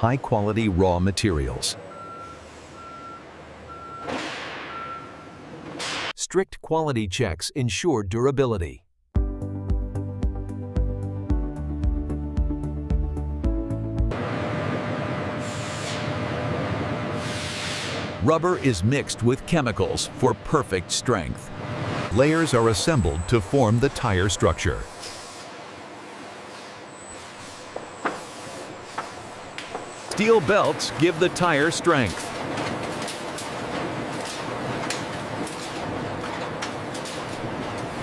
high-quality raw materials. Strict quality checks ensure durability. Rubber is mixed with chemicals for perfect strength. Layers are assembled to form the tire structure. Steel belts give the tire strength.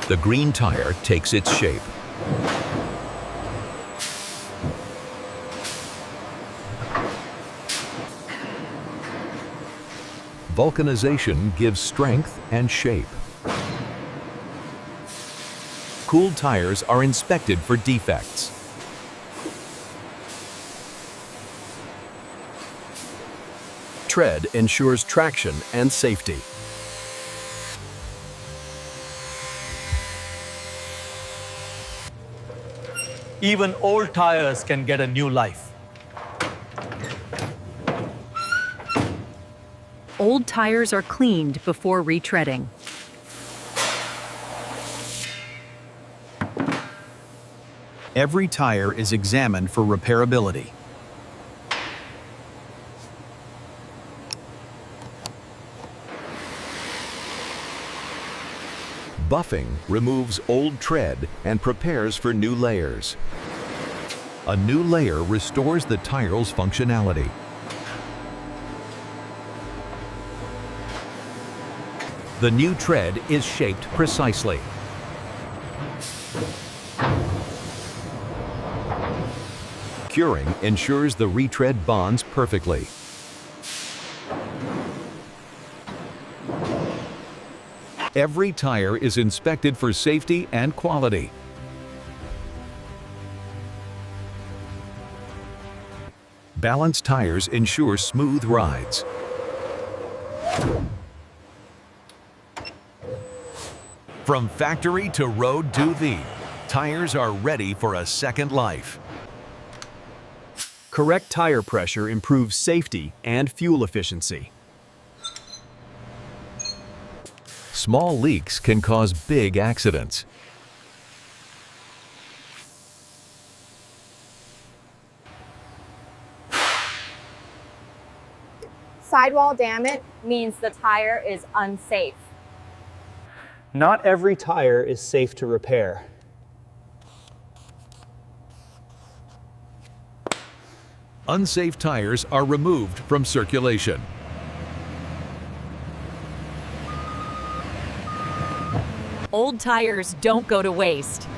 The green tire takes its shape. Vulcanization gives strength and shape. Cooled tires are inspected for defects. Tread ensures traction and safety. Even old tires can get a new life. Old tires are cleaned before retreading. Every tire is examined for repairability. Buffing removes old tread and prepares for new layers. A new layer restores the tire's functionality. The new tread is shaped precisely. Curing ensures the retread bonds perfectly. Every tire is inspected for safety and quality. Balanced tires ensure smooth rides. From factory to road to thee, tires are ready for a second life. Correct tire pressure improves safety and fuel efficiency. Small leaks can cause big accidents. Sidewall damage means the tire is unsafe. Not every tire is safe to repair. Unsafe tires are removed from circulation. Old tires don't go to waste.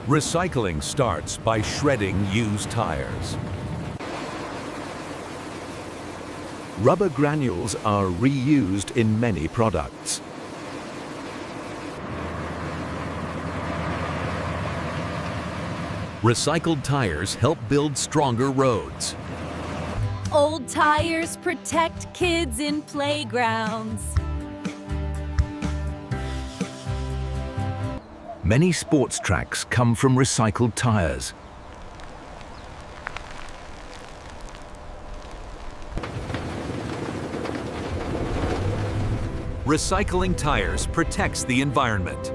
Recycling starts by shredding used tires. Rubber granules are reused in many products. Recycled tires help build stronger roads. Old tires protect kids in playgrounds. Many sports tracks come from recycled tires. Recycling tires protects the environment.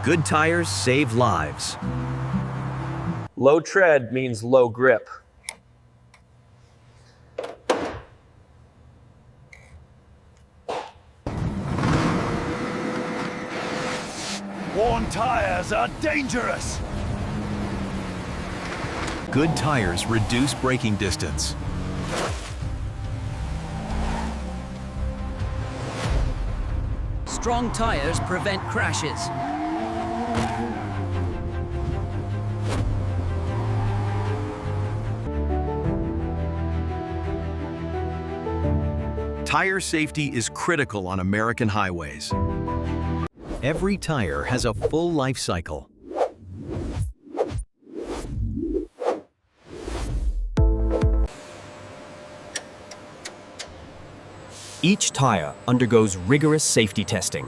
Good tires save lives. Low tread means low grip. Worn tires are dangerous. Good tires reduce braking distance. Strong tires prevent crashes. Tire safety is critical on American highways. Every tire has a full life cycle. Each tire undergoes rigorous safety testing.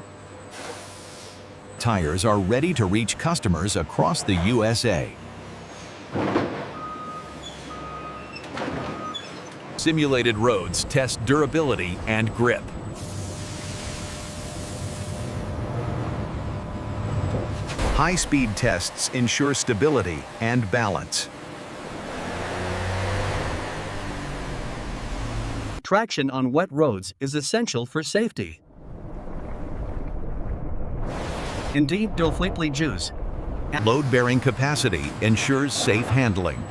Tires are ready to reach customers across the USA. Simulated roads test durability and grip. High-speed tests ensure stability and balance. Traction on wet roads is essential for safety. Indeed, Dolfleetly Juice. Load-bearing capacity ensures safe handling.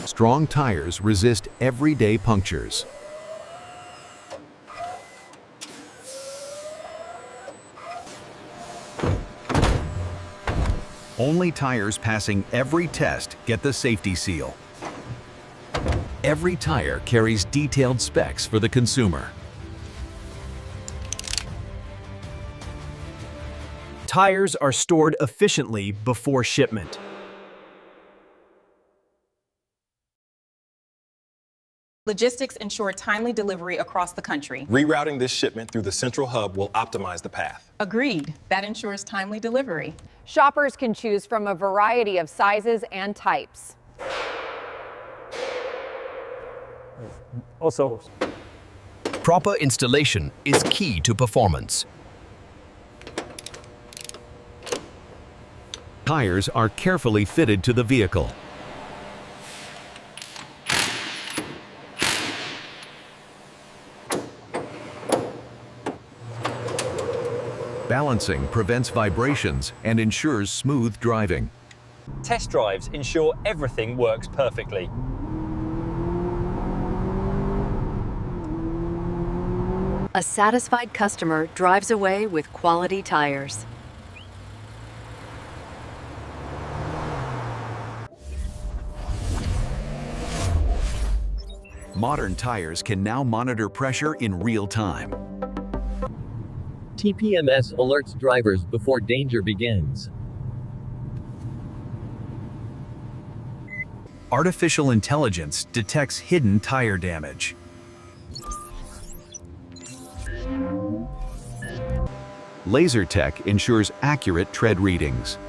Strong tires resist everyday punctures. Only tires passing every test get the safety seal. Every tire carries detailed specs for the consumer. Tires are stored efficiently before shipment. Logistics ensure timely delivery across the country. Rerouting this shipment through the central hub will optimize the path. Agreed. That ensures timely delivery. Shoppers can choose from a variety of sizes and types. Also, proper installation is key to performance. Tires are carefully fitted to the vehicle. Balancing prevents vibrations and ensures smooth driving. Test drives ensure everything works perfectly. A satisfied customer drives away with quality tires. Modern tires can now monitor pressure in real time. TPMS alerts drivers before danger begins. Artificial intelligence detects hidden tire damage. Laser tech ensures accurate tread readings.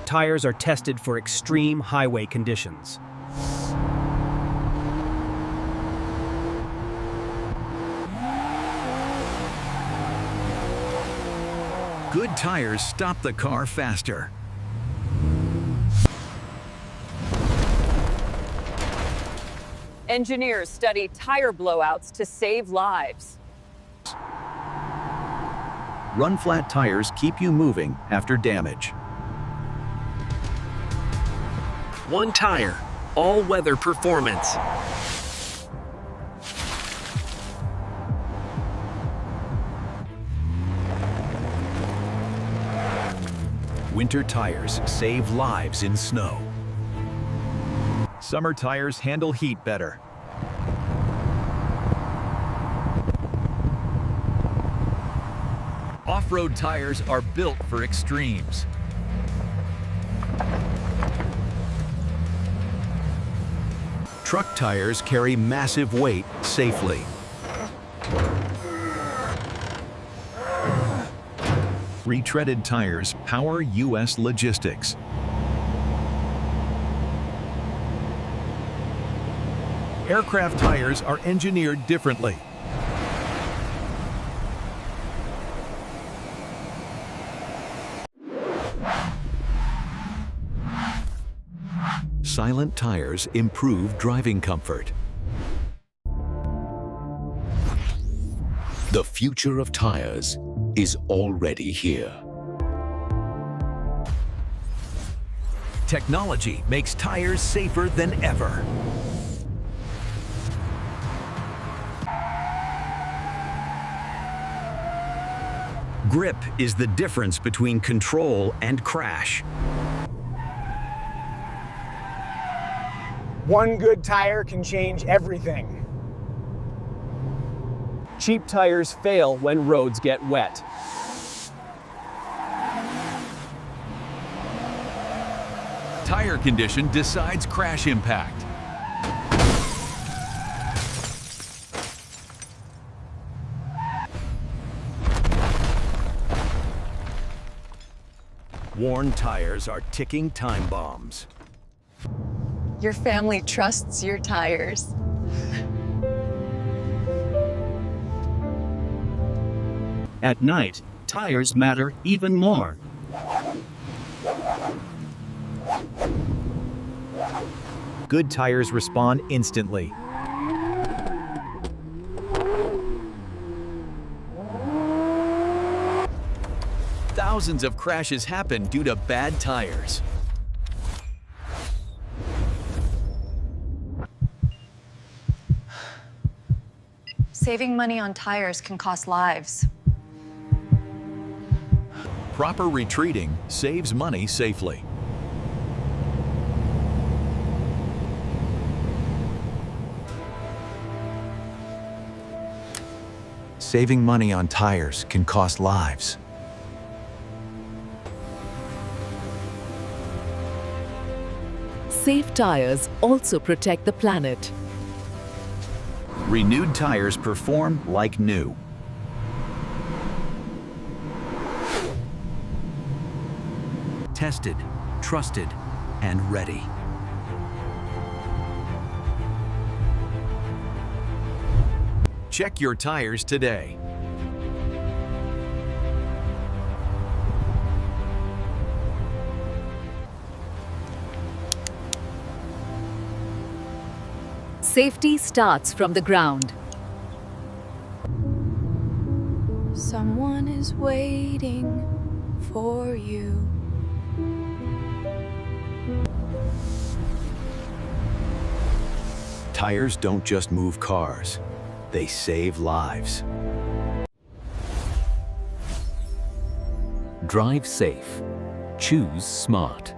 Tires are tested for extreme highway conditions. Good tires stop the car faster. Engineers study tire blowouts to save lives. Run-flat tires keep you moving after damage. One tire, all-weather performance. Winter tires save lives in snow. Summer tires handle heat better. Off-road tires are built for extremes. Truck tires carry massive weight safely. Retreaded tires power U.S. logistics. Aircraft tires are engineered differently. Silent tires improve driving comfort. The future of tires is already here. Technology makes tires safer than ever. Grip is the difference between control and crash. One good tire can change everything. Cheap tires fail when roads get wet. Tire condition decides crash impact. Worn tires are ticking time bombs. Your family trusts your tires. At night, tires matter even more. Good tires respond instantly. Thousands of crashes happen due to bad tires. Saving money on tires can cost lives. Proper retreating saves money safely. Saving money on tires can cost lives. Safe tires also protect the planet. Renewed tires perform like new. Tested, trusted, and ready. Check your tires today. Safety starts from the ground. Someone is waiting for you. Tires don't just move cars, they save lives. Drive safe. Choose smart.